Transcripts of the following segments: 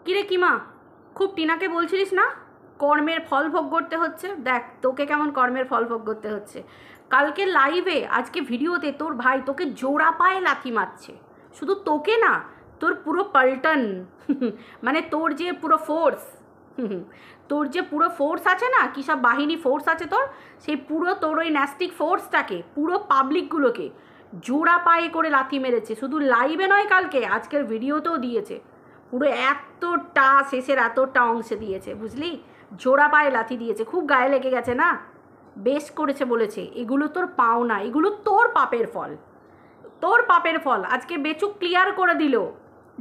কিরে কিমা, খুব টিনাকে বলছিলিস না কর্মের ফল ভোগ করতে হচ্ছে? দেখ তোকে কেমন কর্মের ফল ভোগ করতে হচ্ছে। কালকে লাইভে, আজকে ভিডিওতে তোর ভাই তোকে জোড়া পায়ে লাথি মারছে। শুধু তোকে না, তোর পুরো পাল্টন মানে তোর যে পুরো ফোর্স, তোর যে পুরো ফোর্স আছে না, কী সব বাহিনী ফোর্স আছে তোর, সেই পুরো তোর ওই ন্যাস্টিক ফোর্সটাকে, পুরো পাবলিকগুলোকে জোড়া পায়ে করে লাথি মেরেছে। শুধু লাইভে নয়, কালকে আজকের ভিডিওতেও দিয়েছে। পুরো এতটা শেষের এতটা অংশে দিয়েছে, বুঝলি? জোড়া পায়ে লাথি দিয়েছে, খুব গায়ে লেগে গেছে না? বেশ করেছে বলেছে, এগুলো তোর পাও না, এগুলো তোর পাপের ফল, তোর পাপের ফল। আজকে বেচু ক্লিয়ার করে দিল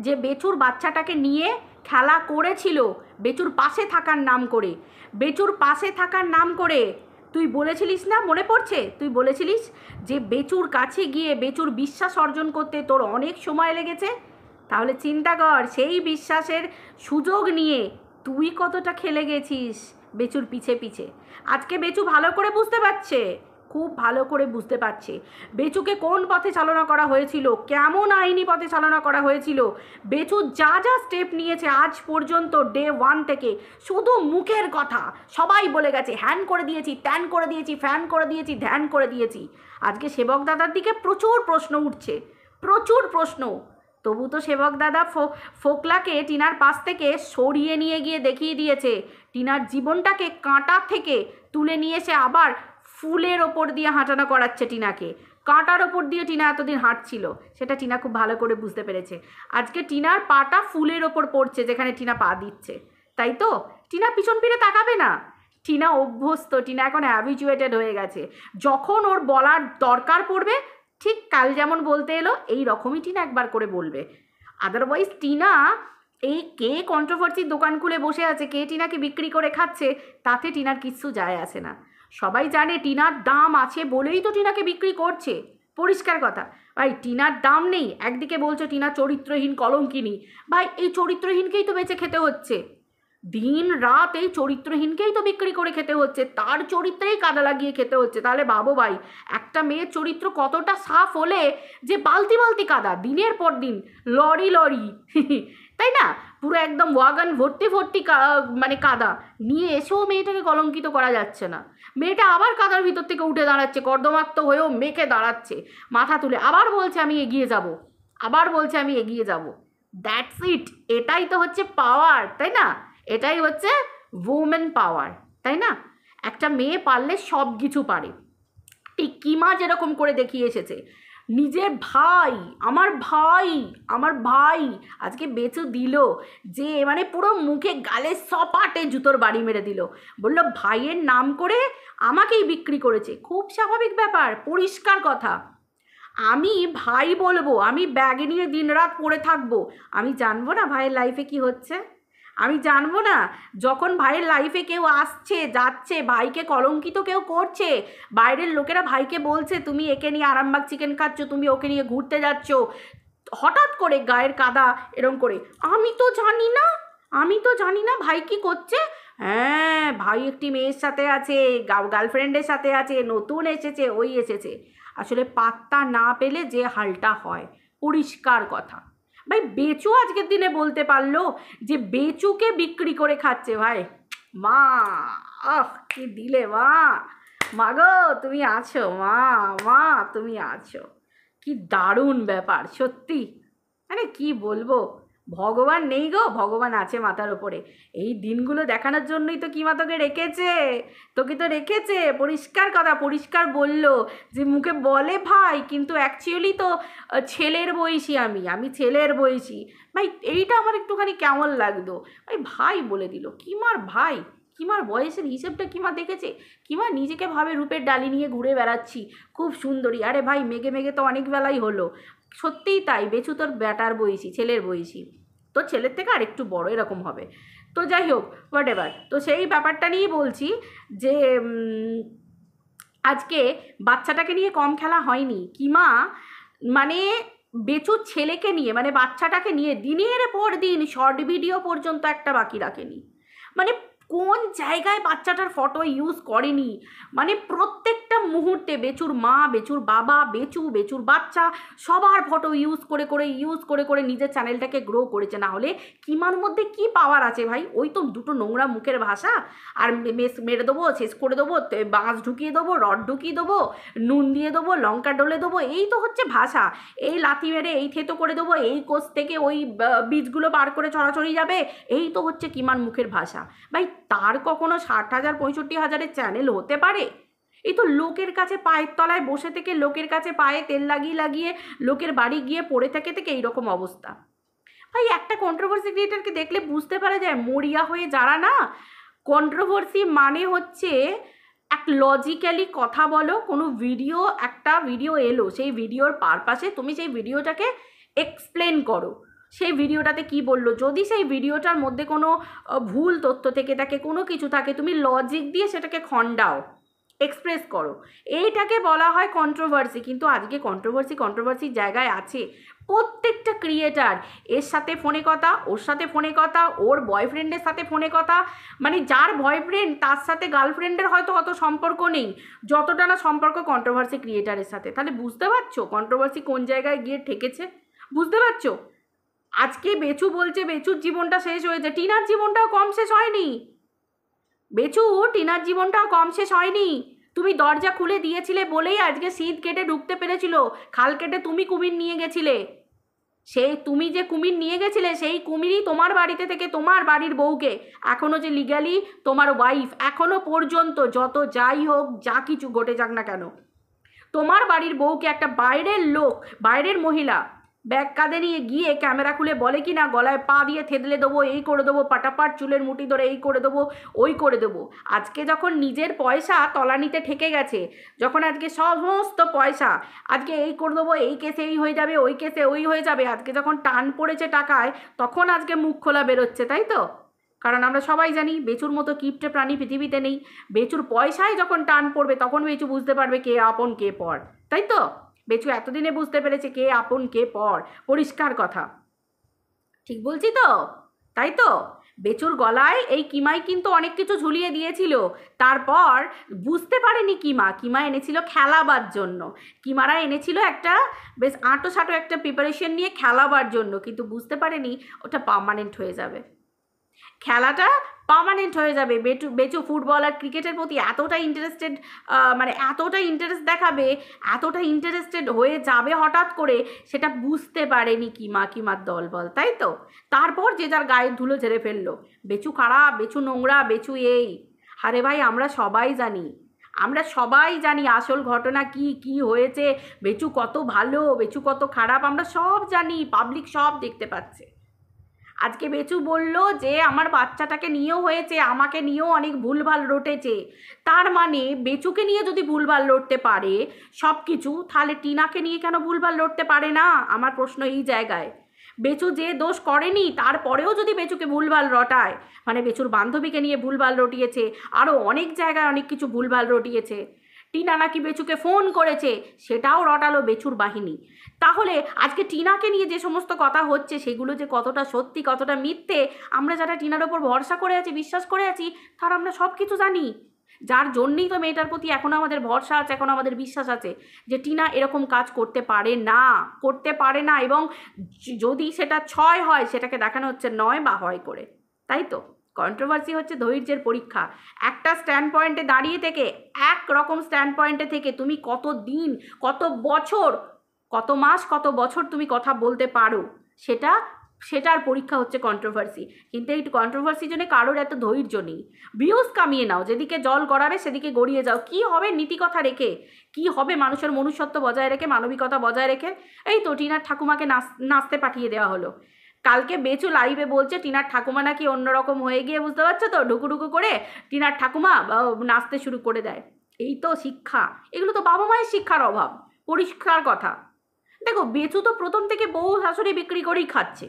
যে বেচুর বাচ্চাটাকে নিয়ে খেলা করেছিল বেচুর পাশে থাকার নাম করে, বেচুর পাশে থাকার নাম করে। তুই বলেছিলিস না, মনে পড়ছে? তুই বলেছিলিস যে বেচুর কাছে গিয়ে বেচুর বিশ্বাস অর্জন করতে তোর অনেক সময় লেগেছে। তাহলে চিন্তা কর, সেই বিশ্বাসের সুযোগ নিয়ে তুই কতটা খেলে গেছিস বেচুর পিছে পিছে। আজকে বেচু ভালো করে বুঝতে পারছে, খুব ভালো করে বুঝতে পারছে বেচুকে কোন পথে চালনা করা হয়েছিল, কেমন আইনি পথে চালনা করা হয়েছিল। বেচু যা যা স্টেপ নিয়েছে আজ পর্যন্ত, ডে 1 থেকে, শুধু মুখের কথা। সবাই বলে গেছে হ্যান করে দিয়েছি, ত্যান করে দিয়েছি, ফ্যান করে দিয়েছি, ধ্যান করে দিয়েছি। আজকে সেবক দাদার দিকে প্রচুর প্রশ্ন উঠছে, প্রচুর প্রশ্ন। তবু তো সেবক দাদা ফোকলাকে টিনার পাশ থেকে সরিয়ে নিয়ে গিয়ে দেখিয়ে দিয়েছে, টিনার জীবনটাকে কাঁটা থেকে তুলে নিয়ে এসে আবার ফুলের ওপর দিয়ে হাঁটানো করাচ্ছে টিনাকে। কাঁটার ওপর দিয়ে টিনা এতদিন হাঁটছিল, সেটা টিনা খুব ভালো করে বুঝতে পেরেছে। আজকে টিনার পাটা ফুলের ওপর পড়ছে যেখানে টিনা পা দিচ্ছে, তাই তো? টিনা পিছন ফিরে তাকাবে না, টিনা অভ্যস্ত, টিনা এখন হ্যাবিচুয়েটেড হয়ে গেছে। যখন ওর বলার দরকার পড়বে, ঠিক কাল যেমন বলতে এলো এই রকমই টিনা একবার করে বলবে। আদারওয়াইজ টিনা এই কে কন্ট্রোভার্সির দোকান খুলে বসে আছে, কে টিনাকে বিক্রি করে খাচ্ছে, তাতে টিনার কিচ্ছু যায় আসে না। সবাই জানে টিনার দাম আছে বলেই তো টিনাকে বিক্রি করছে, পরিষ্কার কথা। ভাই টিনার দাম নেই, একদিকে বলছো টিনা চরিত্রহীন কলঙ্কিনী। ভাই এই চরিত্রহীনকেই তো বেঁচে খেতে হচ্ছে, দিন রাত এই চরিত্রহীনকেই তো বিক্রি করে খেতে হচ্ছে, তার চরিত্রেই কাদা লাগিয়ে খেতে হচ্ছে। তাহলে ভাবো ভাই, একটা মেয়ের চরিত্র কতটা সাফ হলে যে বালতি বালতি কাদা দিনের পর দিন, লরি লরি তাই না, পুরো একদম ওয়াগন ভর্তি ভর্তি মানে কাদা নিয়ে এসেও মেয়েটাকে কলঙ্কিত করা যাচ্ছে না। মেয়েটা আবার কাদার ভিতর থেকে উঠে দাঁড়াচ্ছে, কর্দমাক্ত হয়েও মেখে দাঁড়াচ্ছে, মাথা তুলে আবার বলছে আমি এগিয়ে যাব, আবার বলছে আমি এগিয়ে যাব। দ্যাটস ইট, এটাই তো হচ্ছে পাওয়ার, তাই না? এটাই হচ্ছে ওমেন পাওয়ার, তাই না? একটা মেয়ে পারলে সব কিছু পারে। ঠিক কিমা যেরকম করে দেখিয়ে এসেছে, নিজের ভাই, আমার ভাই, আমার ভাই আজকে বেঁচে দিল, যে মানে পুরো মুখে গালে সপাটে জুতোর বাড়ি মেরে দিল। বলল ভাইয়ের নাম করে আমাকেই বিক্রি করেছে। খুব স্বাভাবিক ব্যাপার, পরিষ্কার কথা। আমি ভাই বলবো, আমি ব্যাগে নিয়ে দিনরাত পড়ে থাকবো, আমি জানবো না ভাইয়ের লাইফে কি হচ্ছে? আমি জানবো না যখন ভাইয়ের লাইফে কেউ আসছে যাচ্ছে, ভাইকে কলঙ্কিত কেউ করছে, বাইরের লোকেরা ভাইকে বলছে তুমি একে নিয়ে আরামবাগ চিকেন খাচ্ছ, তুমি ওকে নিয়ে ঘুরতে যাচ্ছ, হঠাৎ করে গায়ের কাদা এরম করে, আমি তো জানি না, আমি তো জানি না ভাই কি করছে। হ্যাঁ, ভাই একটি মেয়ের সাথে আছে, গার্লফ্রেন্ডের সাথে আছে, নতুন এসেছে, ওই এসেছে। আসলে পাত্তা না পেলে যে হালটা হয়, পরিষ্কার কথা। ভাই বেচু আজকের দিনে বলতে পারলো যে বেচুকে বিক্রি করে খাচ্ছে। ভাই মা, আহ কি দিলে মা, মা গো তুমি আছো, মা মা তুমি আছো, কি দারুণ ব্যাপার সত্যি। মানে কি বলবো, ভগবান নেই গো, ভগবান আছে মাথার ওপরে। এই দিনগুলো দেখানোর জন্যই তো কিমা তোকে রেখেছে, তোকে তো রেখেছে। পরিষ্কার কথা, পরিষ্কার বললো যে মুখে বলে ভাই, কিন্তু অ্যাকচুয়ালি তো ছেলের বয়সী, আমি ছেলের বয়সী। ভাই এইটা আমার একটুখানি কেমন লাগতো, ভাই ভাই বলে দিল, কিমার ভাই। কিমার বয়সের হিসেবটা কিমা দেখেছে, কিমা নিজেকে ভাবে রূপের ডালি নিয়ে ঘুরে বেড়াচ্ছি, খুব সুন্দরী। আরে ভাই মেঘে মেঘে তো অনেক বেলাই হলো, সত্যিই তাই। বেচু তোর ব্যাটার বয়সী, ছেলের বয়সী, তোর ছেলের থেকে আর একটু বড় এরকম হবে। তো যাই হোক, হোয়াট এভার, তো সেই ব্যাপারটা নিয়েই বলছি যে আজকে বাচ্চাটাকে নিয়ে কম খেলা হয়নি। কিমা মানে বেচুর ছেলেকে নিয়ে, মানে বাচ্চাটাকে নিয়ে দিনের পর দিন শর্ট ভিডিও পর্যন্ত একটা বাকি রাখেনি। মানে কোন জায়গায় বাচ্চাটার ফটো ইউজ করেনি, মানে প্রত্যেকটা মুহূর্তে বেচুর মা, বেচুর বাবা, বেচুর বাচ্চা সবার ফটো ইউজ করে নিজের চ্যানেলটাকে গ্রো করেছে। না হলে কিমার মধ্যে কি পাওয়ার আছে ভাই? ওই তো দুটো নোংরা মুখের ভাষা, আর মেরে দেবো, শেষ করে দেবো, বাঁশ ঢুকিয়ে দেবো, রড ঢুকিয়ে দেবো, নুন দিয়ে দেবো, লঙ্কা ডলে দেবো, এই তো হচ্ছে ভাষা। এই লাথি মেরে এই থেতো করে দেবো, এই কোষ থেকে ওই বীজগুলো বার করে ছড়াছড়ি যাবে, এই তো হচ্ছে কিমার মুখের ভাষা। ভাই তার কখনো 60,000 65,000-এর চ্যানেল হতে পারে? এই তো লোকের কাছে পায়ের তলায় বসে থেকে, লোকের কাছে পায়ে তেল লাগিয়ে লোকের বাড়ি গিয়ে পড়ে থেকে এইরকম অবস্থা। ভাই একটা কন্ট্রোভার্সি ক্রিয়েটারকে দেখলে বুঝতে পারা যায় মরিয়া হয়ে যারা না। কন্ট্রোভার্সি মানে হচ্ছে এক লজিক্যালি কথা বলো, কোনো একটা ভিডিও এলো, সেই ভিডিওর পারপাসে তুমি সেই ভিডিওটাকে এক্সপ্লেন করো, সেই ভিডিওটাতে কি বললো। যদি সেই ভিডিওটার মধ্যে কোনো ভুল তথ্য থেকে থাকে, কোনো কিছু থাকে, তুমি লজিক দিয়ে সেটাকে খণ্ডাও, এক্সপ্রেস করো, এইটাকে বলা হয় কন্ট্রোভার্সি। কিন্তু আজকে কন্ট্রোভার্সির জায়গায় আছে প্রত্যেকটা ক্রিয়েটার। এর সাথে ফোনে কথা, ওর সাথে ফোনে কথা, ওর বয়ফ্রেন্ডের সাথে ফোনে কথা, মানে যার বয়ফ্রেন্ড তার সাথে গার্লফ্রেন্ডের হয়তো অত সম্পর্ক নেই যতটা না সম্পর্ক কন্ট্রোভার্সি ক্রিয়েটারের সাথে। তাহলে বুঝতে পারছো কন্ট্রোভার্সি কোন জায়গায় গিয়ে ঠেকেছে? বুঝতে পারছো? আজকে বেচু বলছে বেচুর জীবনটা শেষ হয়েছে, টিনার জীবনটাও কম শেষ হয়নি। টিনার জীবনটাও কম শেষ হয়নি। তুমি দরজা খুলে দিয়েছিলে বলেই আজকে শীত কেটে ঢুকতে পেরেছিল, খাল কেটে তুমি কুমির নিয়ে গেছিলে। সেই তুমি যে কুমির নিয়ে গেছিলে সেই কুমিরই তোমার বাড়িতে থেকে তোমার বাড়ির বউকে, এখনও যে লিগ্যালি তোমার ওয়াইফ, এখনও পর্যন্ত যত যাই হোক, যা কিছু ঘটে যাক না কেন, তোমার বাড়ির বউকে একটা বাইরের লোক, বাইরের মহিলা ব্যাগ কাঁধে নিয়ে গিয়ে ক্যামেরা খুলে বলে কি না গলায় পা দিয়ে থেদলে দেবো, এই করে দেবো, পাটাপাট চুলের মুঠি ধরে এই করে দেবো, ওই করে দেবো। আজকে যখন নিজের পয়সা তলানিতে ঠেকে গেছে, যখন আজকে সমস্ত পয়সা আজকে এই করে দেবো, এই কেসে এই হয়ে যাবে, ওই কেসে ওই হয়ে যাবে, আজকে যখন টান পড়েছে টাকায়, তখন আজকে মুখ খোলা বেরোচ্ছে, তাই তো? কারণ আমরা সবাই জানি বেচুর মতো কিপটে প্রাণী পৃথিবীতে নেই। বেচুর পয়সায় যখন টান পড়বে তখন বেচু বুঝতে পারবে কে আপন কে পর, তাই তো? বেচু এতদিনে বুঝতে পেরেছে কে আপন কে পর, পরিষ্কার কথা। ঠিক বলছি তো? তাই তো? বেচুর গলায় এই কিমাই কিন্তু অনেক কিছু ঝুলিয়ে দিয়েছিল, তারপর বুঝতে পারেনি কিমা এনেছিল খেলাবার জন্য। কিমারা এনেছিল একটা বেশ আঁটো একটা প্রিপারেশন নিয়ে খেলাবার জন্য, কিন্তু বুঝতে পারেনি ওটা পার্মানেন্ট হয়ে যাবে, খেলাটা পার্মানেন্ট হয়ে যাবে। বেচু ফুটবল আর ক্রিকেটের প্রতি এতটা ইন্টারেস্টেড, মানে এতটা ইন্টারেস্ট দেখাবে, এতটা ইন্টারেস্টেড হয়ে যাবে হঠাৎ করে, সেটা বুঝতে পারেনি কিমার দলবল, তাই তো? তারপর যে যার গায়ের ধুলো ঝেড়ে ফেললো, বেচু খারাপ, বেচু নোংরা, বেচু এই। আরে ভাই আমরা সবাই জানি আসল ঘটনা কি হয়েছে, বেচু কত ভালো, বেচু কত খারাপ, আমরা সব জানি, পাবলিক সব দেখতে পাচ্ছে। আজকে বেচু বলল যে আমার বাচ্চাটাকে নিয়েও হয়েছে, আমাকে নিয়েও অনেক ভুলভাল রটেছে। তার মানে বেচুকে নিয়ে যদি ভুলভাল রটতে পারে সব কিছু, তাহলে টিনাকে নিয়ে কেন ভুলভাল রটতে পারে না? আমার প্রশ্ন এই জায়গায়। বেচু যে দোষ করেনি তারপরেও যদি বেচুকে ভুলভাল রটায়, মানে বেচুর বান্ধবীকে নিয়ে ভুলভাল রটিয়েছে, আরও অনেক জায়গায় অনেক কিছু ভুলভাল রটিয়েছে, টিনা নাকি বেচুকে ফোন করেছে, সেটাও রটালো বেচুর বাহিনী। তাহলে আজকে টিনাকে নিয়ে যে সমস্ত কথা হচ্ছে সেগুলো যে কতটা সত্যি কতটা মিথ্যে, আমরা যারা টিনার ওপর ভরসা করে আছি, বিশ্বাস করে আছি, তারা আমরা সব কিছু জানি। যার জন্যই তো মেয়েটার প্রতি এখনও আমাদের ভরসা আছে, এখনও আমাদের বিশ্বাস আছে যে টিনা এরকম কাজ করতে পারে না, এবং যদি সেটা 6 হয় সেটাকে দেখানো হচ্ছে 9 বা হয় করে, তাই তো? কন্ট্রোভার্সি হচ্ছে ধৈর্যের পরীক্ষা। একটা স্ট্যান্ড পয়েন্টে দাঁড়িয়ে থেকে, একরকম স্ট্যান্ড পয়েন্টে থেকে তুমি কত দিন, কত বছর, কত মাস, কত বছর তুমি কথা বলতে পারো, সেটার পরীক্ষা হচ্ছে কন্ট্রোভার্সি। কিন্তু এই কন্ট্রোভার্সির জন্য কারোর এত ধৈর্য নেই। ভিউজ কামিয়ে নাও, যেদিকে জল গড়াবে সেদিকে গড়িয়ে যাও। কি হবে নীতি কথা রেখে, কি হবে মানুষের মনুষ্যত্ব বজায় রেখে, মানবিকতা বজায় রেখে? এই তো টিনার ঠাকুমাকে নাচতে পাঠিয়ে দেওয়া হলো। কালকে বেচু লাইভে বলছে টিনার ঠাকুমা নাকি অন্যরকম হয়ে গিয়ে, বুঝতে পারছো তো, ঢুকুঢুকু করে টিনার ঠাকুমা নাচতে শুরু করে দেয়। এই তো শিক্ষা, এগুলো তো বাবা মায়ের শিক্ষার অভাব, পরিষ্কার কথা। দেখো বেচু তো প্রথম থেকে বউ শাশুড়ি বিক্রি করেই খাচ্ছে,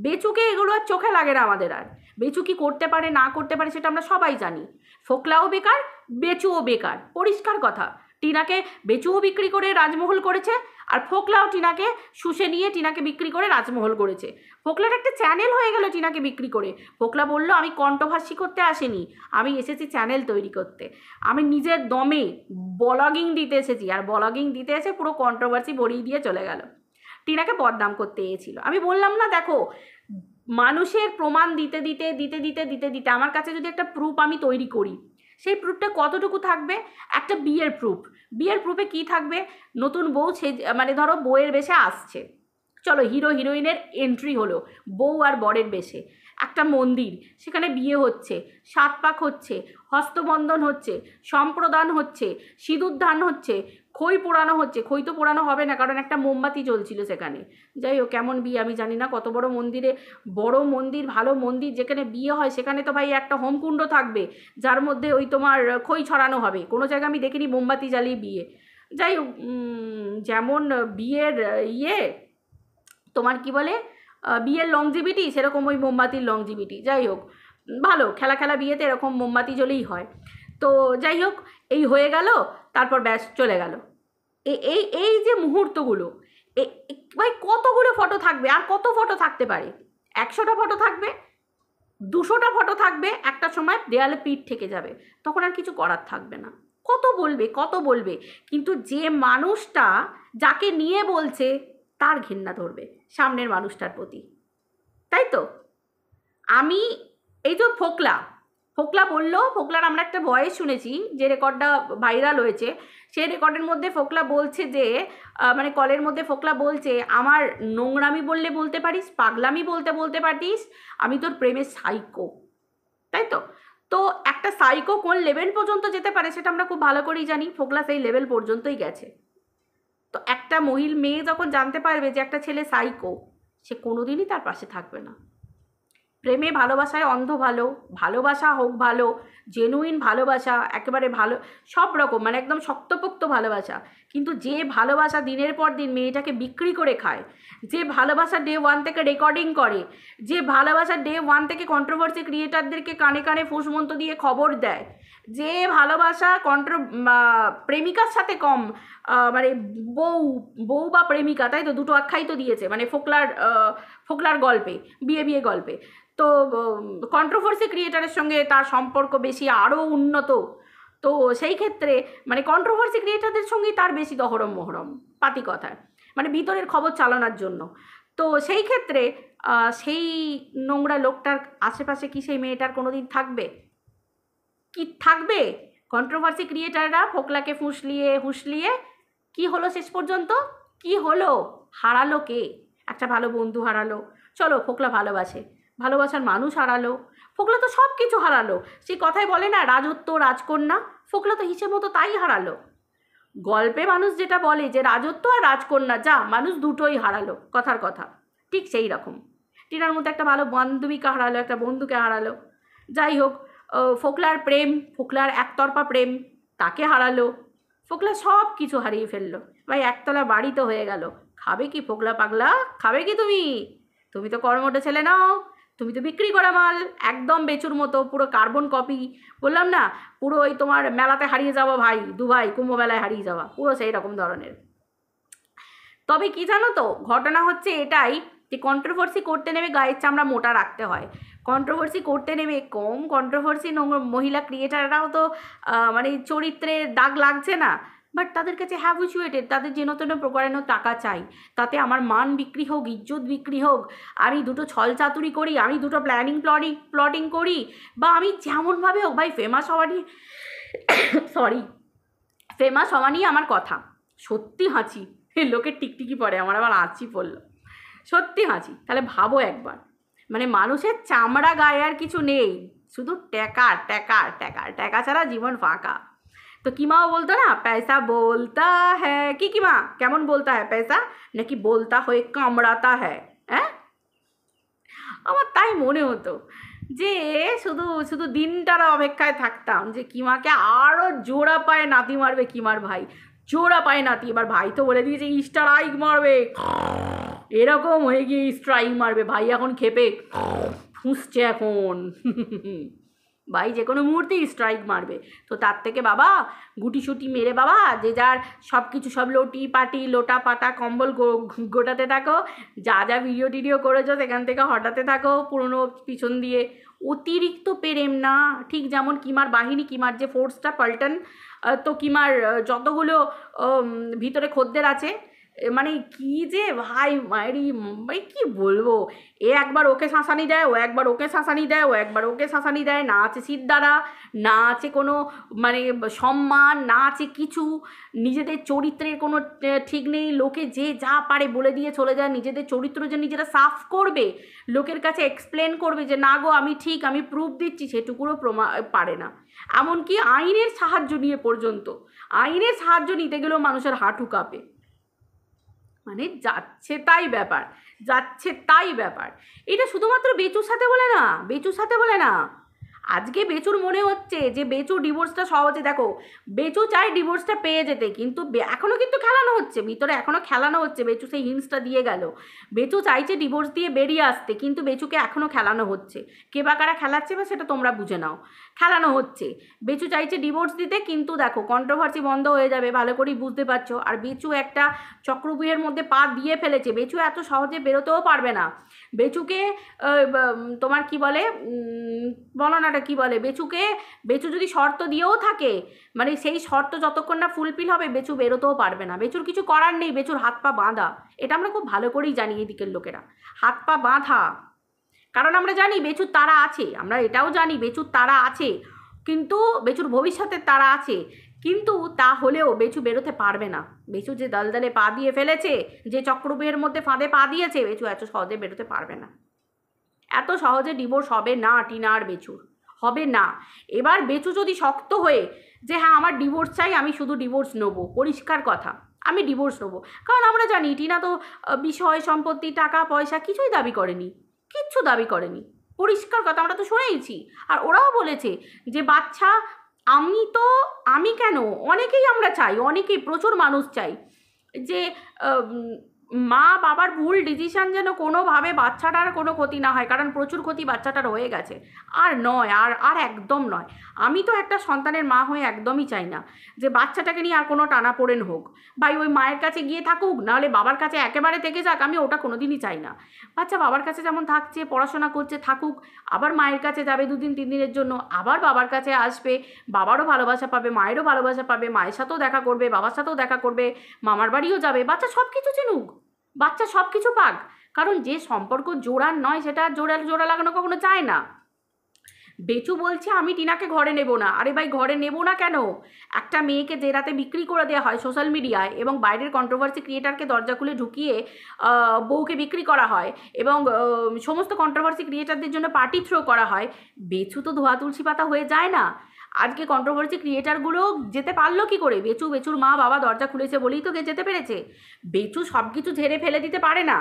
বেচুকে এগুলো আর চোখে লাগে না আমাদের। আর বেচু কি করতে পারে না করতে পারে সেটা আমরা সবাই জানি। ফোকলাও বেকার, বেচুও বেকার, পরিষ্কার কথা। টিনাকে বেচুও বিক্রি করে রাজমহল করেছে, আর ফোকলাও টিনাকে শুষে নিয়ে টিনাকে বিক্রি করে রাজমহল করেছে। ফোকলার একটা চ্যানেল হয়ে গেল টিনাকে বিক্রি করে। ফোকলা বলল আমি কন্ট্রোভার্সি করতে আসিনি, আমি এসেছি চ্যানেল তৈরি করতে, আমি নিজের দমে ব্লগিং দিতে এসেছি, আর ব্লগিং দিতে এসে পুরো কন্ট্রোভার্সি ভরিয়ে দিয়ে চলে গেল। টিনাকে বদনাম করতে এসেছিল। আমি বললাম না, দেখো মানুষের প্রমাণ দিতে দিতে দিতে দিতে দিতে দিতে আমার কাছে যদি একটা প্রুফ আমি তৈরি করি, সেই প্রুফটা কতটুকু থাকবে? একটা বিয়ের প্রুফ। বিয়ের প্রুফে কি থাকবে? নতুন বউ মানে ধরো বউয়ের বেশে আসছে, চলো হিরো হিরোইনের এন্ট্রি হলো বউ আর বরের বেশে, একটা মন্দির, সেখানে বিয়ে হচ্ছে, সাত পাক হচ্ছে, হস্তবন্ধন হচ্ছে, সম্প্রদান হচ্ছে, সিঁদুর দান হচ্ছে, খই পোড়ানো হচ্ছে। খই তো পোড়ানো হবে না, কারণ একটা মোমবাতি জ্বলছিল সেখানে। যাই হোক, কেমন বিয়ে আমি জানি না, কত বড় মন্দিরে, বড় মন্দির, ভালো মন্দির যেখানে বিয়ে হয় সেখানে তো ভাই একটা হোমকুণ্ড থাকবে, যার মধ্যে ওই তোমার খই ছড়ানো হবে। কোনো জায়গায় আমি দেখিনি মোমবাতি জ্বালিয়ে বিয়ে। যাই হোক, যেমন বিয়ের তোমার কি বলে বিয়ের লংজিভিটি, সেরকম ওই মোমবাতির লংজিভিটি। যাই হোক, ভালো খেলা খেলা বিয়েতে এরকম মোমবাতি জ্বলেই হয়। তো যাই হোক, এই হয়ে গেল, তারপর ব্যাস চলে গেল। এই এই যে মুহূর্তগুলো, ভাই কতগুলো ফটো থাকবে, আর কত ফটো থাকতে পারে? 100টা ফটো থাকবে, 200টা ফটো থাকবে, একটা সময় দেয়ালে পিঠ থেকে যাবে, তখন আর কিছু করার থাকবে না। কত বলবে, কত বলবে, কিন্তু যে মানুষটা যাকে নিয়ে বলছে তার ঘৃণা ধরবে সামনের মানুষটার প্রতি, তাই তো? আমি এই তো ফোকলা বললো, ফোকলার আমরা একটা ভয়েস শুনেছি যে রেকর্ডটা ভাইরাল হয়েছে, সেই রেকর্ডের মধ্যে ফোকলা বলছে যে মানে কলের মধ্যে ফোকলা বলছে আমার নোংরামি বললে বলতে পারিস, পাগলামি বলতে পারিস, আমি তোর প্রেমের সাইকো, তাই তো? তো একটা সাইকো কোন লেভেল পর্যন্ত যেতে পারে সেটা আমরা খুব ভালো করেই জানি, ফোকলা সেই লেভেল পর্যন্তই গেছে। তো একটা মেয়ে যখন জানতে পারবে যে একটা ছেলে সাইকো, সে কোনোদিনই তার পাশে থাকবে না। প্রেমে ভালোবাসায় অন্ধ ভালো, ভালোবাসা হোক ভালো, জেনুইন ভালোবাসা, একেবারে ভালো, সব রকম মানে একদম শক্তপোক্ত ভালোবাসা, কিন্তু যে ভালোবাসা দিনের পর দিন মেয়েটাকে বিক্রি করে খায়, যে ভালোবাসা ডে 1 থেকে রেকর্ডিং করে, যে ভালোবাসা ডে 1 থেকে কন্ট্রোভার্সি ক্রিয়েটারদেরকে কানে কানে ফুসমন্ত দিয়ে খবর দেয়, যে ভালোবাসা প্রেমিকার সাথে কম, মানে বউ বা প্রেমিকা, তাই তো দুটো আখ্যাই তো দিয়েছে, মানে ফোকলার গল্পে, বিয়ে গল্পে। তো কন্ট্রোভার্সি ক্রিয়েটারের সঙ্গে তার সম্পর্ক বেশি, আরও উন্নত। তো সেই ক্ষেত্রে মানে কন্ট্রোভার্সি ক্রিয়েটারদের সঙ্গেই তার বেশি দহরম মহরম, পাতি কথায়, মানে ভিতরের খবর চালানোর জন্য। তো সেই ক্ষেত্রে সেই নোংরা লোকটার আশেপাশে কি সেই মেয়েটার কোনো দিন থাকবে? কি থাকবে? কন্ট্রোভার্সি ক্রিয়েটাররা ফোকলাকে হুঁশলিয়ে কি হলো শেষ পর্যন্ত? কি হলো? হারালো কে? একটা ভালো বন্ধু হারালো। চলো, ফোকলা ভালোবাসার মানুষ হারালো, ফোকলা তো সব কিছু হারালো। সেই কথাই বলে না, রাজত্ব রাজকন্যা, ফোকলা তো হিসেব মতো তাই হারালো। গল্পে মানুষ যেটা বলে যে রাজত্ব আর রাজকন্যা, যা মানুষ দুটোই হারালো, কথার কথা, ঠিক সেই রকম। টিনার মধ্যে একটা ভালো বান্ধবীকে হারালো, একটা বন্ধুকে হারালো। যাই হোক, ফোকলার প্রেম, ফোকলার একতরফা প্রেম, তাকে হারালো। ফোকলা সব কিছু হারিয়ে ফেললো। ভাই একতলা বাড়ি তো হয়ে গেল, খাবে কি ফোকলা পাগলা? খাবে কি তুমি তো কর্মটা ছেলে নাও, তুমি তো বিক্রি করা মাল, একদম বেচুর মতো, পুরো কার্বন কপি। বললাম না, পুরো ওই তোমার মেলাতে হারিয়ে যাওয়া ভাই, দুভাই কুম্ভ মেলায় হারিয়ে যাওয়া, পুরো সেই রকম ধরনের। তবে কি জানো তো, ঘটনা হচ্ছে এটাই যে কন্ট্রোভার্সি করতে নেমে গায়ের চামড়া মোটা রাখতে হয়। কন্ট্রোভার্সি করতে নেমে কম কন্ট্রোভার্সি মহিলা ক্রিয়েটাররাও তো মানে চরিত্রের দাগ লাগছে না, বাট তাদের কাছে হ্যাবিচুয়েটেড, তাদের যেন তেন প্রকারেণ টাকা চাই, তাতে আমার মান বিক্রি হোক, ইজ্জত বিক্রি হোক, আমি দুটো ছল চাতুরি করি, আমি দুটো প্লটিং করি, বা আমি যেমনভাবে হোক ভাই ফেমাস হওয়া নিয়ে আমার কথা। সত্যি হাঁচি, লোকের টিকটিকি পড়ে, আমার আবার হাঁচি পড়লো, সত্যি হাঁচি। তাহলে ভাবো একবার, মানে মানুষের চামড়া গায়ে আর কিছু নেই, শুধু টাকা ছাড়া জীবন ফাঁকা। তো কিমাও বলতো না, পয়সা বলতা হ্যাঁ, কিমা কেমন বলতা হ্যাঁ পয়সা, নাকি বলতা হয়ে কামড়াতা হ্যাঁ? আমার তাই মনে হতো যে শুধু দিনটার অপেক্ষায় থাকতাম যে কিমাকে আরও জোড়া পায়ে নাতি মারবে কিমার ভাই, জোড়া পায়ে নাতি। এবার ভাই তো বলে দিয়েছে স্ট্রাইক মারবে, এরকম হয়ে গিয়ে স্ট্রাইক মারবে। ভাই এখন খেপে ফুঁসছে এখন। ভাই যে কোনো মুহূর্তেই স্ট্রাইক মারবে। তো তার থেকে বাবা গুটিসুটি মেরে বাবা যে যার সব কিছু সব লটি পাটি লোটা পাতা কম্বল গোটাতে থাকো, যা যা ভিডিও টিডিও করেছো সেখান থেকে হটাতে থাকো পুরনো পিছন দিয়ে। অতিরিক্ত প্রেম না, ঠিক যেমন কিমার বাহিনী, কিমার যে ফোর্সটা পাল্টান, তো কিমার যতগুলো ভিতরে খদ্দের আছে, মানে কি যে ভাই মায়েরি ভাই কি বলবো, এ একবার ওকে শাসানি দেয়, ও একবার ওকে শাসানি দেয়, ও একবার ওকে শাসানি দেয়, না আছে সিদ্ধারা, না আছে কোনো মানে সম্মান, না আছে কিছু, নিজেদের চরিত্রের কোনো ঠিক নেই, লোকে যে যা পারে বলে দিয়ে চলে যায়, নিজেদের চরিত্র যে নিজেরা সাফ করবে, লোকের কাছে এক্সপ্লেন করবে যে না গো আমি ঠিক, আমি প্রুফ দিচ্ছি, সেটুকুরও পারে না। এমনকি আইনের সাহায্য নিয়ে পর্যন্ত, আইনের সাহায্য নিতে গেলেও মানুষের হাঁটু কাঁপে। মানে যাচ্ছে তাই ব্যাপার, যাচ্ছে তাই ব্যাপার। এটা শুধুমাত্র বেচুর সাথে বলে না, বেচুর সাথে বলে না, আজকে বেচুর মনে হচ্ছে যে বেচু ডিভোর্সটা সহজে, দেখো বেচু চাই ডিভোর্সটা পেয়ে যেতে, কিন্তু এখনও কিন্তু খেলানো হচ্ছে ভিতরে, এখনও খেলানো হচ্ছে। বেচু সেই হিন্সটা দিয়ে গেল, বেচু চাইছে ডিভোর্স দিয়ে বেরিয়ে আসতে, কিন্তু বেচুকে এখনও খেলানো হচ্ছে। কে বা কারা খেলাচ্ছে বা সেটা তোমরা বুঝে নাও, খেলানো হচ্ছে। বেচু চাইছে ডিভোর্স দিতে, কিন্তু দেখো কন্ট্রোভার্সি বন্ধ হয়ে যাবে, ভালো করেই বুঝতে পারছো। আর বেচু একটা চক্রব্যূহের মধ্যে পা দিয়ে ফেলেছে, বেচু এত সহজে বেরোতেও পারবে না। বেচুকে তোমার কি বলে, বলো না কি বলে, বেচু যদি শর্ত দিয়েও থাকে, মানে সেই শর্ত যতক্ষণ না ফুলফিল হবে বেচু বেরোতেও পারবে না। বেচুর কিছু করার নেই, বেচুর হাত পা বাঁধা, এটা আমরা খুব ভালো করেই জানি, এই দিকের লোকেরা হাত পা বাঁধা। কারণ আমরা জানি বেচুর তারা আছে, আমরা এটাও জানি বেচুর তারা আছে, কিন্তু বেচুর ভবিষ্যতের তারা আছে, কিন্তু তা হলেও বেচু বেরোতে পারবে না। বেচু যে দলদলে পা দিয়ে ফেলেছে, যে চক্রব্যূহের মধ্যে ফাঁদে পা দিয়েছে, বেচু এত সহজে বেরোতে পারবে না। এত সহজে ডিভোর্স হবে না টিনা আর বেচুর, হবে না। এবার বেচু যদি শক্ত হয়ে যে হ্যাঁ আমার ডিভোর্স চাই, আমি শুধু ডিভোর্স নেবো, পরিষ্কার কথা আমি ডিভোর্স নেবো, কারণ আমরা জানি টিনা তো বিষয় সম্পত্তি টাকা পয়সা কিছুই দাবি করেনি, কিচ্ছু দাবি করেনি, পরিষ্কার কথা আমরা তো শুনেইছি। আর ওরাও বলেছে যে বাচ্চা আমি কেন, অনেকেই আমরা চাই, অনেকেই প্রচুর মানুষ চাই যে মা বাবার ভুল ডিসিশান যেন কোনোভাবে বাচ্চাটার কোনো ক্ষতি না হয়, কারণ প্রচুর ক্ষতি বাচ্চাটার হয়ে গেছে। আর নয়, আর একদম নয়। আমি তো একটা সন্তানের মা হয়ে একদমই চাই না যে বাচ্চাটাকে নিয়ে আর কোনো টানাপোড়েন হোক, ভাই ওই মায়ের কাছে গিয়ে থাকুক, নাহলে বাবার কাছে একেবারে থেকে যাক, আমি ওটা কোনো দিনই চাই না। বাচ্চা বাবার কাছে যেমন থাকছে, পড়াশোনা করছে, থাকুক, আবার মায়ের কাছে যাবে 2 দিন 3 দিনের জন্য, আবার বাবার কাছে আসবে, বাবারও ভালোবাসা পাবে, মায়েরও ভালোবাসা পাবে, মায়ের সাথেও দেখা করবে, বাবার সাথেও দেখা করবে, মামার বাড়িও যাবে, বাচ্চা সব কিছু চিনুক, বাচ্চা সব কিছু পাক। কারণ যে সম্পর্ক জোড়ার নয় সেটা জোড়া লাগানো কখনো চায় না। বেচু বলছে আমি টিনাকে ঘরে নেব না। আরে ভাই ঘরে নেব না কেন? একটা মেয়েকে যে রাতে বিক্রি করে দেওয়া হয় সোশ্যাল মিডিয়ায়, এবং বাইরের কন্ট্রোভার্সি ক্রিয়েটারকে দরজা খুলে ঢুকিয়ে বউকে বিক্রি করা হয়, এবং সমস্ত কন্ট্রোভার্সি ক্রিয়েটারদের জন্য পার্টি থ্রো করা হয়, বেচু তো ধোয়া তুলসী পাতা হয়ে যায় না। আজকে কন্ট্রোভার্সি ক্রিয়েটারগুলো যেতে পারলো কি করে? বেচুর মা বাবা দরজা খুলেছে বলেই তো যেতে পেরেছে। বেচু সব কিছু ঝেড়ে ফেলে দিতে পারে না।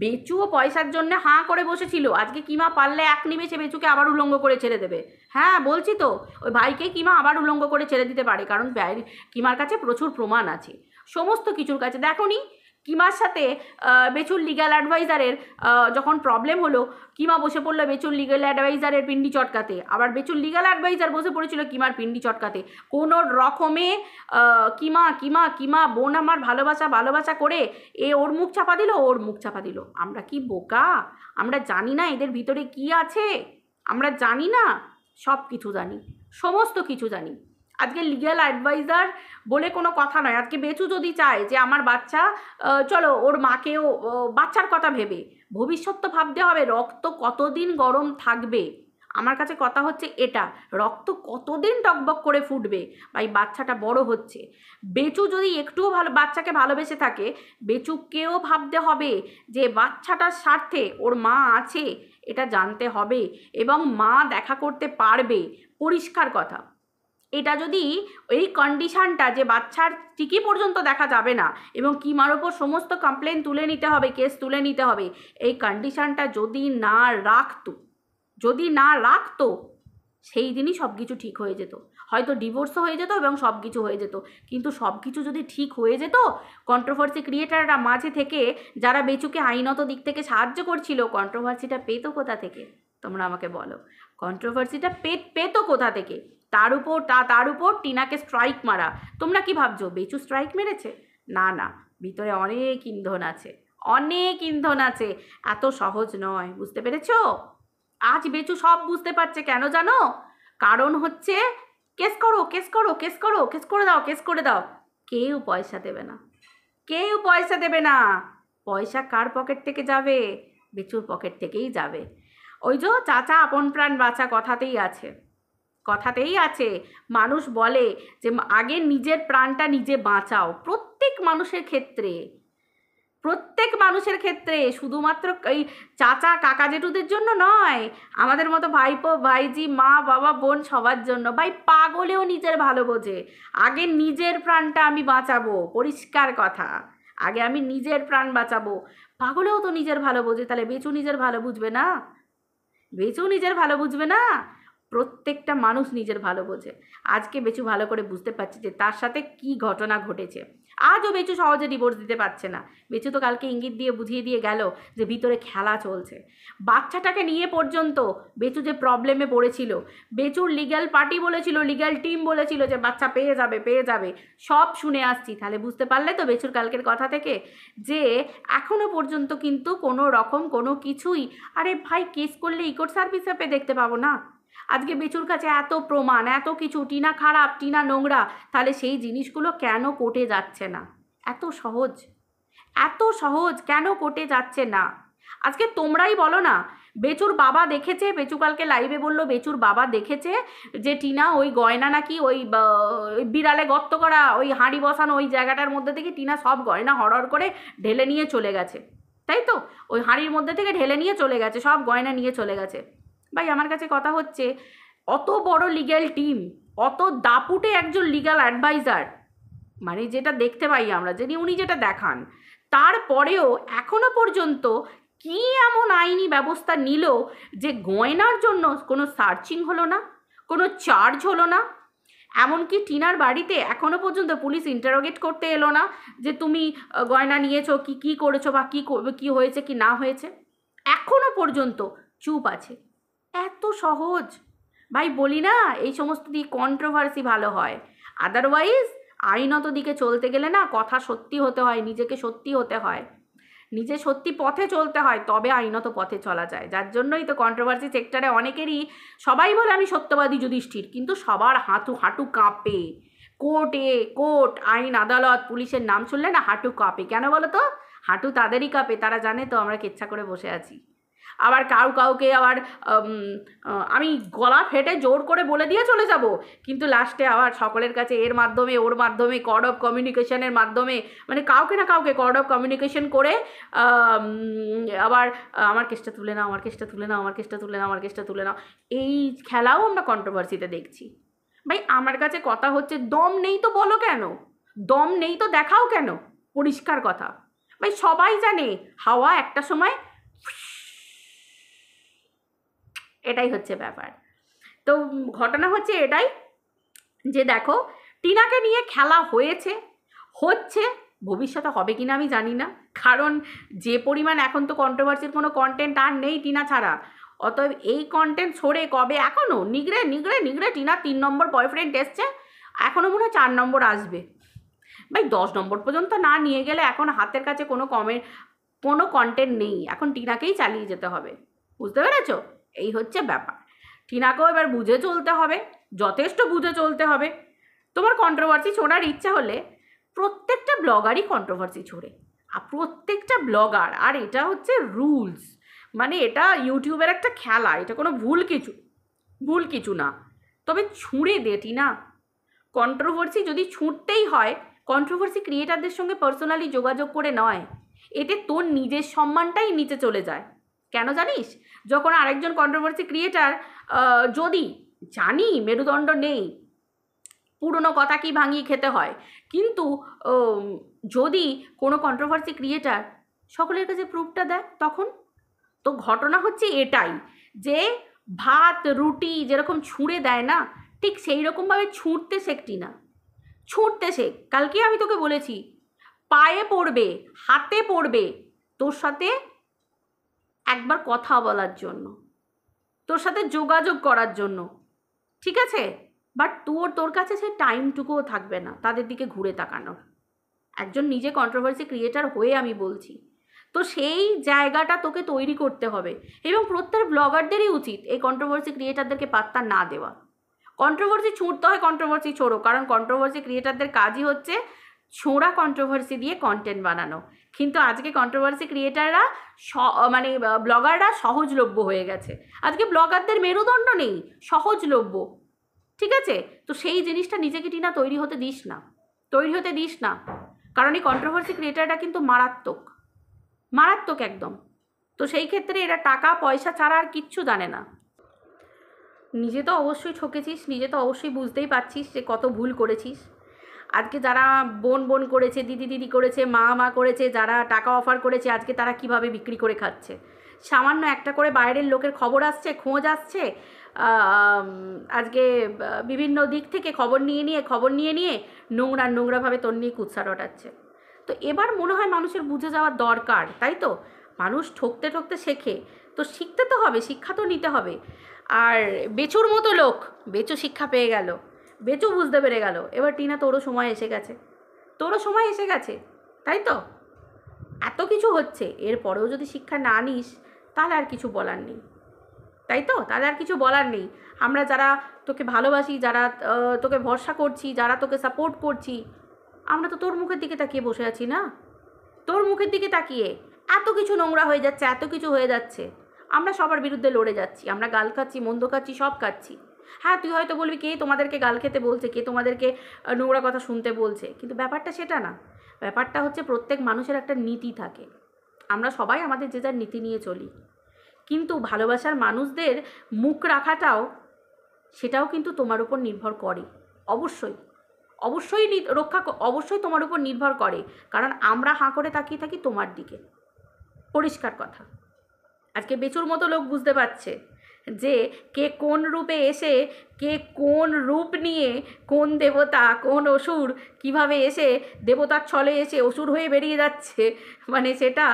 বেচুও পয়সার জন্য হাঁ করে বসেছিল, আজকে কিমা পারলে এক নিমেষে বেচুকে আবার উলঙ্গ করে ছেড়ে দেবে। হ্যাঁ বলছি তো, ওই ভাইকে কিমা আবার উলঙ্গ করে ছেড়ে দিতে পারে, কারণ কিমার কাছে প্রচুর প্রমাণ আছে সমস্ত কিছুর কাছে। দেখো নি কিমার সাথে বেচুর লিগ্যাল অ্যাডভাইজারের যখন প্রবলেম হলো, কিমা বসে পড়লো বেচুর লিগ্যাল অ্যাডভাইজারের পিন্ডি চটকাতে, আবার বেচুর লিগ্যাল অ্যাডভাইজার বসে পড়েছিল কিমার পিন্ডি চটকাতে। কোনো রকমে কিমা বোন আমার ভালোবাসা করে ওর মুখ চাপা দিল। আমরা কি বোকা? আমরা জানি না এদের ভিতরে কি আছে? আমরা জানি না? সব কিছু জানি, সমস্ত কিছু জানি। আজকে লিগ্যাল অ্যাডভাইজার বলে কোনো কথা নয়। আজকে বেচু যদি চায় যে আমার বাচ্চা, চলো ওর মাকেও বাচ্চার কথা ভেবে, ভবিষ্যৎ তো ভাবতে হবে, রক্ত কতদিন গরম থাকবে। আমার কাছে কথা হচ্ছে এটা, রক্ত কতদিন টকবক করে ফুটবে, ভাই বাচ্চাটা বড় হচ্ছে। বেচু যদি একটুও বাচ্চাকে ভালোবেসে থাকে, বেচুকেও ভাবতে হবে যে বাচ্চাটার স্বার্থে ওর মা আছে, এটা জানতে হবে, এবং মা দেখা করতে পারবে, পরিষ্কার কথা। এটা যদি এই কন্ডিশানটা যে বাচ্চার টিকি পর্যন্ত দেখা যাবে না, এবং কিমার ওপর সমস্ত কমপ্লেন তুলে নিতে হবে, কেস তুলে নিতে হবে, এই কন্ডিশানটা যদি না রাখতো সেই দিনই সব কিছু ঠিক হয়ে যেত। হয়তো ডিভোর্সও হয়ে যেত এবং সব কিছু হয়ে যেত। কিন্তু সব কিছু যদি ঠিক হয়ে যেত, কন্ট্রোভার্সি ক্রিয়েটাররা মাঝে থেকে যারা বেচুকে আইনত দিক থেকে সাহায্য করছিল, কন্ট্রোভার্সিটা পেতো কোথা থেকে? তোমরা আমাকে বলো কন্ট্রোভার্সিটা পেতো কোথা থেকে? তার উপর টিনাকে স্ট্রাইক মারা। তোমরা কি ভাবছো বেচু স্ট্রাইক মেরেছে? না না, ভিতরে অনেক ইন্ধন আছে, অনেক ইন্ধন আছে, এত সহজ নয়, বুঝতে পেরেছো? আজ বেচু সব বুঝতে পারছে, কেন জানো? কারণ হচ্ছে কেস করো, কেস করো, কেস করো, কেস করে দাও, কেস করে দাও। কেউ পয়সা দেবে না, কেউ পয়সা দেবে না। পয়সা কার পকেট থেকে যাবে? বেচুর পকেট থেকেই যাবে। ওই যে চাচা আপন প্রাণ বাঁচা কথাতেই আছে, কথাতেই আছে। মানুষ বলে যে আগে নিজের প্রাণটা নিজে বাঁচাও, প্রত্যেক মানুষের ক্ষেত্রে, প্রত্যেক মানুষের ক্ষেত্রে, শুধুমাত্র এই চাচা কাকা জেঠুদের জন্য নয়, আমাদের মতো ভাইপো ভাইজি মা বাবা বোন সবার জন্য। ভাই পাগলেও নিজের ভালো বোঝে, আগে নিজের প্রাণটা আমি বাঁচাবো, পরিষ্কার কথা, আগে আমি নিজের প্রাণ বাঁচাবো। পাগলেও তো নিজের ভালো বোঝে, তাহলে বেচু নিজের ভালো বুঝবে না? বেচু নিজের ভালো বুঝবে না? প্রত্যেকটা মানুষ নিজের ভালো বোঝে। আজকে বেচু ভালো করে বুঝতে পারছে যে তার সাথে কি ঘটনা ঘটেছে। আজও বেচু সহজে ডিভোর্স দিতে পারছে না। বেচু তো কালকে ইঙ্গিত দিয়ে বুঝিয়ে দিয়ে গেল যে ভিতরে খেলা চলছে। বাচ্চাটাকে নিয়ে পর্যন্ত বেচু যে প্রবলেমে পড়েছিল, বেচুর লিগ্যাল পার্টি বলেছিল, লিগ্যাল টিম বলেছিল যে বাচ্চা পেয়ে যাবে, পেয়ে যাবে, সব শুনে আসছি। তাহলে বুঝতে পারলে তো বেচুর কালকের কথা থেকে যে এখনও পর্যন্ত কিন্তু কোনো রকম কোনো কিছুই, আরে ভাই কেস করলে ইকোর্ট সার্ভিস অ্যাপে দেখতে পাবো না? আজকে বেচুর কাছে এত প্রমাণ, এত কিছু, টিনা খারাপ, টিনা নোংরা, তাহলে সেই জিনিসগুলো কেন কোর্টে যাচ্ছে না? এত সহজ, এত সহজ কেন কোর্টে যাচ্ছে না? আজকে তোমরাই বলো না। বেচুর বাবা দেখেছে, বেচু কালকে লাইভে বললো বেচুর বাবা দেখেছে যে টিনা ওই গয়না নাকি ওই বিড়ালে গর্ত করা ওই হাঁড়ি বসানো ওই জায়গাটার মধ্যে থেকে টিনা সব গয়না হড়হড় করে ঢেলে নিয়ে চলে গেছে, তাই তো? ওই হাঁড়ির মধ্যে থেকে ঢেলে নিয়ে চলে গেছে, সব গয়না নিয়ে চলে গেছে। ভাই আমার কাছে কথা হচ্ছে, অত বড় লিগ্যাল টিম, অত দাপুটে একজন লিগ্যাল অ্যাডভাইজার, মানে যেটা দেখতে পাই আমরা, যিনি উনি যেটা দেখান, তারপরেও এখনো পর্যন্ত কি এমন আইনি ব্যবস্থা নিল যে গয়নার জন্য কোনো সার্চিং হলো না, কোনো চার্জ হলো না? এমনকি টিনার বাড়িতে এখনো পর্যন্ত পুলিশ ইন্টারোগেট করতে এলো না যে তুমি গয়না নিয়েছো কি, কি করেছো, বা কি হয়েছে কি না হয়েছে, এখনো পর্যন্ত চুপ আছে। এত সহজ। ভাই বলি না, এই সমস্ত দিয়ে কন্ট্রোভার্সি ভালো হয়, আদারওয়াইজ আইনত দিকে চলতে গেলে না কথা সত্যি হতে হয়, নিজেকে সত্যি হতে হয়, নিজে সত্যি পথে চলতে হয়, তবে আইনত পথে চলা যায়। যার জন্যই তো কন্ট্রোভার্সি সেক্টরে অনেকেরই, সবাই বলে আমি সত্যবাদী যুধিষ্ঠির, কিন্তু সবার হাঁটু কাঁপে। কোর্ট, আইন, আদালত, পুলিশের নাম শুনলে না হাঁটু কাঁপে। কেন বলো তো? হাঁটু তাদেরই কাঁপে, তারা জানে তো আমরা কেচ্ছা করে বসে আছি। আবার কাউকে আবার আমি গলা ফেটে জোর করে বলে দিয়ে চলে যাব, কিন্তু লাস্টে আবার সকলের কাছে এর মাধ্যমে ওর মাধ্যমে কর্ড অফ কমিউনিকেশনের মাধ্যমে, মানে কাউকে না কাউকে কর্ড অফ কমিউনিকেশন করে আবার আমার কেসটা তুলে নাও, আমার কেসটা তুলে নাও, আমার কেসটা তুলে নাও, আমার কেসটা তুলে নাও। এই খেলাও আমরা কন্ট্রোভার্সিতে দেখছি। ভাই আমার কাছে কথা হচ্ছে, দম নেই তো বলো কেন? দম নেই তো দেখাও কেন? পরিষ্কার কথা। ভাই সবাই জানে হাওয়া একটা সময়, এটাই হচ্ছে ব্যাপার। তো ঘটনা হচ্ছে এটাই যে দেখো, টিনাকে নিয়ে খেলা হচ্ছে, ভবিষ্যতে হবে কিনা আমি জানি না, কারণ যে পরিমাণ এখন তো কন্ট্রোভার্সির কোনো কন্টেন্ট আর নেই টিনা ছাড়া। অতএব এই কন্টেন্ট ছড়ে কবে, এখনও নিগড়ে টিনা 3 নম্বর বয়ফ্রেন্ড এসছে, এখনও মনে হয় 4 নম্বর আসবে। ভাই 10 নম্বর পর্যন্ত না নিয়ে গেলে এখন হাতের কাছে কোনো কন্টেন্ট নেই, এখন টিনাকেই চালিয়ে যেতে হবে, বুঝতে পেরেছো? এই হচ্ছে ব্যাপার। টিনাকেও এবার বুঝে চলতে হবে, যথেষ্ট বুঝে চলতে হবে। তোমার কন্ট্রোভার্সি ছোড়ার ইচ্ছা হলে প্রত্যেকটা ব্লগারই কন্ট্রোভার্সি ছোড়ে, আর প্রত্যেকটা ব্লগার, আর এটা হচ্ছে রুলস, মানে এটা ইউটিউবের একটা খেলা, এটা কোনো ভুল কিছু না। তবে ছুঁড়ে দে টিনা, কন্ট্রোভার্সি যদি ছুঁড়তেই হয়, কন্ট্রোভার্সি ক্রিয়েটারদের সঙ্গে পার্সোনালি যোগাযোগ করে নয়, এতে তোর নিজের সম্মানটাই নিচে চলে যায়। কেন জানিস? যখন আরেকজন কন্ট্রোভার্সি ক্রিয়েটার, যদি জানি মেরুদণ্ড নেই, পুরনো কথা কি ভাঙিয়ে খেতে হয়, কিন্তু যদি কোনো কন্ট্রোভার্সি ক্রিয়েটার সকলের কাছে প্রুফটা দেয়, তখন তো ঘটনা হচ্ছে এটাই, যে ভাত রুটি যেরকম ছুঁড়ে দেয় না, ঠিক সেই রকমভাবে ছুঁড়তে শেখটি না, ছুঁড়তে শেখ। কালকে আমি তোকে বলেছি, পায়ে পড়বে, হাতে পড়বে তোর সাথে একবার কথা বলার জন্য, তোর সাথে যোগাযোগ করার জন্য, ঠিক আছে? বাট তোর কাছে সেই টাইমটুকুও থাকবে না তাদের দিকে ঘুরে তাকানোর। একজন নিজে কন্ট্রোভার্সি ক্রিয়েটার হয়ে আমি বলছি, তো সেই জায়গাটা তোকে তৈরি করতে হবে। এবং প্রত্যেক ব্লগারদেরই উচিত এই কন্ট্রোভার্সি ক্রিয়েটারদেরকে পাত্তা না দেওয়া। কন্ট্রোভার্সি ছুঁড়তে হয়, কন্ট্রোভার্সি ছোড়ো, কারণ কন্ট্রোভার্সি ক্রিয়েটারদের কাজই হচ্ছে ছোঁড়া কন্ট্রোভার্সি দিয়ে কন্টেন্ট বানানো। কিন্তু আজকে কন্ট্রোভার্সি ক্রিয়েটাররা মানে ব্লগাররা সহজলভ্য হয়ে গেছে। আজকে ব্লগারদের মেরুদণ্ড নেই, সহজলভ্য, ঠিক আছে? তো সেই জিনিসটা নিজেকে টিনা তৈরি হতে দিস না, কারণ এই কন্ট্রোভার্সি ক্রিয়েটাররা কিন্তু মারাত্মক একদম। তো সেই ক্ষেত্রে এরা টাকা পয়সা ছাড়া আর কিচ্ছু জানে না। নিজে তো অবশ্যই ঠকেছিস, নিজে তো অবশ্যই বুঝতেই পারছিস যে কত ভুল করেছিস। আজকে যারা বোন করেছে, দিদি করেছে, মা করেছে, যারা টাকা অফার করেছে, আজকে তারা কিভাবে বিক্রি করে খাচ্ছে। সামান্য একটা করে বাইরের লোকের খবর আসছে, খোঁজ আসছে, আজকে বিভিন্ন দিক থেকে খবর নিয়ে নিয়ে নোংরাভাবে তোর নিয়ে কুৎসা রটাচ্ছে। তো এবার মনে হয় মানুষের বুঝে যাওয়ার দরকার, তাই তো? মানুষ ঠকতে শেখে, তো শিখতে তো হবে, শিক্ষা তো নিতে হবে। আর বেচুর মতো লোক, বেচু শিক্ষা পেয়ে গেল, বেচু বুঝতে পেরে গেল। এবার টিনা তোরও সময় এসে গেছে, তাই তো? এত কিছু হচ্ছে, এরপরেও যদি শিক্ষা না নিস তাহলে আর কিছু বলার নেই, তাই তো? তাহলে আর কিছু বলার নেই। আমরা যারা তোকে ভালোবাসি, যারা তোকে ভরসা করছি, যারা তোকে সাপোর্ট করছি, আমরা তো তোর মুখের দিকে তাকিয়ে বসে আছি না? তোর মুখের দিকে তাকিয়ে এত কিছু নোংরা হয়ে যাচ্ছে, এত কিছু হয়ে যাচ্ছে, আমরা সবার বিরুদ্ধে লড়ে যাচ্ছি, আমরা গাল খাচ্ছি, মন্দ খাচ্ছি, সব খাচ্ছি। হ্যাঁ, তুই হয়তো বলবি কে তোমাদেরকে গাল খেতে বলছে, কে তোমাদেরকে নোংরা কথা শুনতে বলছে, কিন্তু ব্যাপারটা সেটা না। ব্যাপারটা হচ্ছে প্রত্যেক মানুষের একটা নীতি থাকে, আমরা সবাই আমাদের যে যার নীতি নিয়ে চলি। কিন্তু ভালোবাসার মানুষদের মুখ রাখাটাও, সেটাও কিন্তু তোমার উপর নির্ভর করে। অবশ্যই অবশ্যই তোমার উপর নির্ভর করে, কারণ আমরা হাঁ করে তাকিয়ে থাকি তোমার দিকে। পরিষ্কার কথা। আজকে বেচুর মতো লোক বুঝতে পারছে যে কে কোন রূপে এসে, কে কোন রূপ নিয়ে, কোন দেবতা, কোন অসুর কিভাবে এসে দেবতার ছলে এসে অসুর হয়ে বেরিয়ে যাচ্ছে, মানে সেটা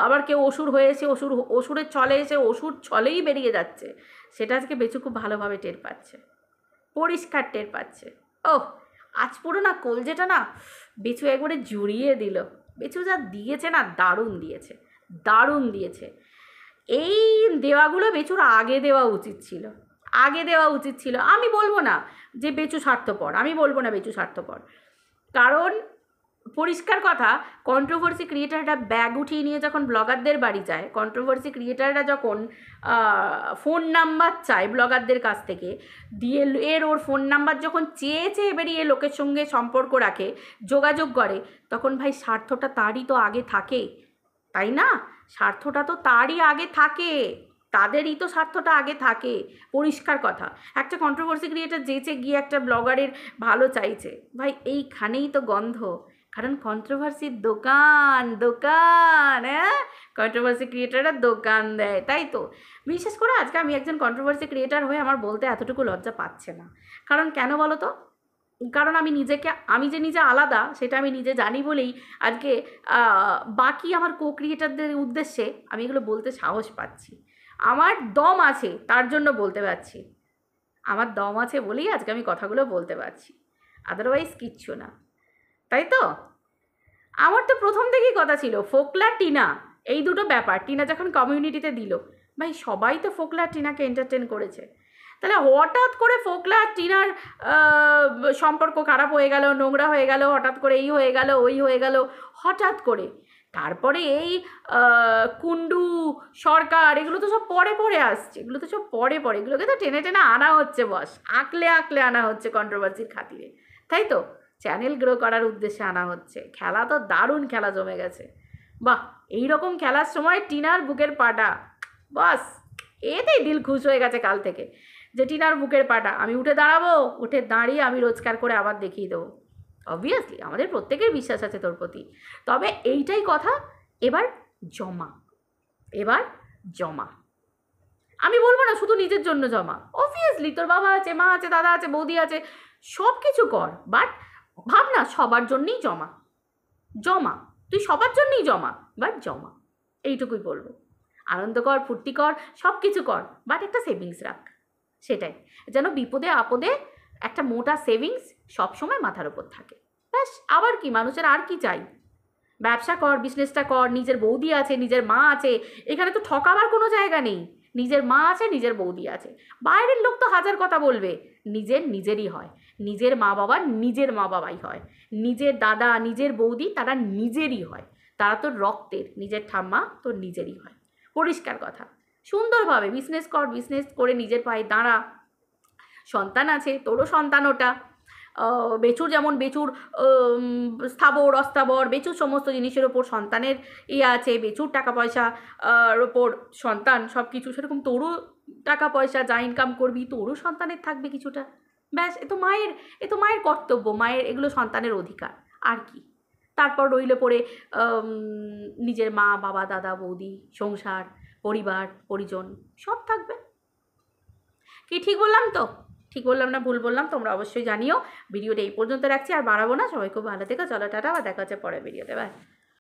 আবার কেউ অসুর হয়ে এসে অসুরের ছলে এসে অসুর ছলেই বেরিয়ে যাচ্ছে, সেটা আজকে বেচু খুব ভালোভাবে টের পাচ্ছে, পরিষ্কার টের পাচ্ছে। ওহ, আজ পুরো না কলজেটা না বেচু একবারে জুড়িয়ে দিল। বেচু যা দিয়েছে না, দারুণ দিয়েছে। এই দেওয়াগুলো বেচুর আগে দেওয়া উচিত ছিল। আমি বলবো না যে বেচু স্বার্থপর, কারণ পরিষ্কার কথা, কন্ট্রোভার্সি ক্রিয়েটাররা ব্যাগ উঠিয়ে নিয়ে যখন ব্লগারদের বাড়ি যায়, কন্ট্রোভার্সি ক্রিয়েটাররা যখন ফোন নাম্বার চায় ব্লগারদের কাছ থেকে, দিয়ে ওর ফোন নাম্বার যখন চেয়ে বেরিয়ে লোকের সঙ্গে সম্পর্ক রাখে, যোগাযোগ করে, তখন ভাই স্বার্থটা তারই তো আগে থাকে, তাই না? স্বার্থটা তো তারই আগে থাকে, তাদেরই তো স্বার্থটা আগে থাকে। পরিষ্কার কথা, একটা কন্ট্রোভার্সি ক্রিয়েটার যেচে গিয়ে একটা ব্লগারের ভালো চাইছে, ভাই এইখানেই তো গন্ধ। কারণ কন্ট্রোভার্সির দোকান, হ্যাঁ, কন্ট্রোভার্সি ক্রিয়েটাররা দোকান দেয়, তাই তো? বিশেষ করে আজকে আমি একজন কন্ট্রোভার্সি ক্রিয়েটার হয়ে আমার বলতে এতটুকু লজ্জা পাচ্ছে না। কারণ কেন বলো তো? কারণ আমি যে নিজে আলাদা সেটা আমি নিজে জানি বলেই আজকে বাকি আমার ক্রিয়েটারদের উদ্দেশ্যে আমি এগুলো বলতে সাহস পাচ্ছি। আমার দম আছে তার জন্য বলতে পারছি, আমার দম আছে বলেই আজকে আমি কথাগুলো বলতে পারছি, আদারওয়াইজ কিচ্ছু না, তাই তো? আমার তো প্রথম থেকেই কথা ছিল ফোকলা টিনা, এই দুটো ব্যাপার। টিনা যখন কমিউনিটিতে দিল, ভাই সবাই তো ফোকলা টিনাকে এন্টারটেন করেছে, তাহলে হঠাৎ করে ফোকলা আর টিনার সম্পর্ক খারাপ হয়ে গেল, নোংরা হয়ে গেল, হঠাৎ করে এই হয়ে গেল, ওই হয়ে গেল, হঠাৎ করে। তারপরে এই কুন্ডু সরকার, এগুলো তো সব পরে আসছে, এগুলোকে তো টেনে আনা হচ্ছে, বস আঁকলে আনা হচ্ছে কন্ট্রোভার্সির খাতিরে, তাই তো? চ্যানেল গ্রো করার উদ্দেশ্যে আনা হচ্ছে। খেলা তো দারুণ খেলা জমে গেছে, বাহ! এইরকম খেলার সময় টিনার বুকের পাটা, বাস এতেই দিল খুশ হয়ে গেছে কাল থেকে, যে টিনার বুকের পাটা আমি উঠে দাঁড়িয়ে আমি রোজগার করে আবার দেখিয়ে দেবো। অবভিয়াসলি আমাদের প্রত্যেকের বিশ্বাস আছে তোর প্রতি, তবে এইটাই কথা, এবার জমা। আমি বলবো না শুধু নিজের জন্য জমা, অবভিয়াসলি তোর বাবা আছে, মা আছে, দাদা আছে, বৌদি আছে, সব কিছু কর, বাট ভাব না সবার জন্যই জমা, তুই সবার জন্যই জমা, বাট জমা, এইটুকুই বলবো। আনন্দ কর, ফুর্তি কর, সব কিছু কর, বাট একটা সেভিংস রাখ। সেটাই, যেন বিপদে আপদে একটা মোটা সেভিংস সবসময় মাথার ওপর থাকে। ব্যাস, আবার কি মানুষের আর কি চাই? ব্যবসা কর, বিজনেসটা কর, নিজের বৌদি আছে, নিজের মা আছে, এখানে তো ঠকাবার কোনো জায়গা নেই। নিজের মা আছে, নিজের বৌদি আছে, বাইরের লোক তো হাজার কথা বলবে, নিজেরই হয়। নিজের মা বাবা নিজের মা বাবাই হয়, নিজের দাদা নিজের বৌদি তারা নিজেরই হয়, তারা তোর রক্তের, নিজের ঠাম্মা তোর নিজেরই হয়। পরিষ্কার কথা। সুন্দরভাবে বিজনেস কর, বিজনেস করে নিজের পায়ে দাঁড়া। সন্তান আছে, তোরও সন্তান ওটা। বেচুর যেমন বেচুর স্থাবর অস্থাবর বেচুর সমস্ত জিনিসের ওপর সন্তানের আছে, বেচুর টাকা পয়সা ওপর সন্তান সব কিছু, সেরকম তোরও টাকা পয়সা যা ইনকাম করবি তোরও সন্তানের থাকবে কিছুটা। ব্যাস, এ তো মায়ের কর্তব্য, মায়ের এগুলো সন্তানের অধিকার, আর কি। তারপর রইল পড়ে নিজের মা বাবা দাদা বৌদি, সংসার, পরিবার পরিজন সব থাকবে। কি ঠিক বললাম তো? ঠিক বললাম না ভুল বললাম তোমরা অবশ্যই জানিও। ভিডিওটা এই পর্যন্ত রাখছি, আর বাড়াবো না। সবাই খুব ভালো থেকো, চলো টাটা, আবার দেখা হচ্ছে পরের ভিডিওতে, বাই।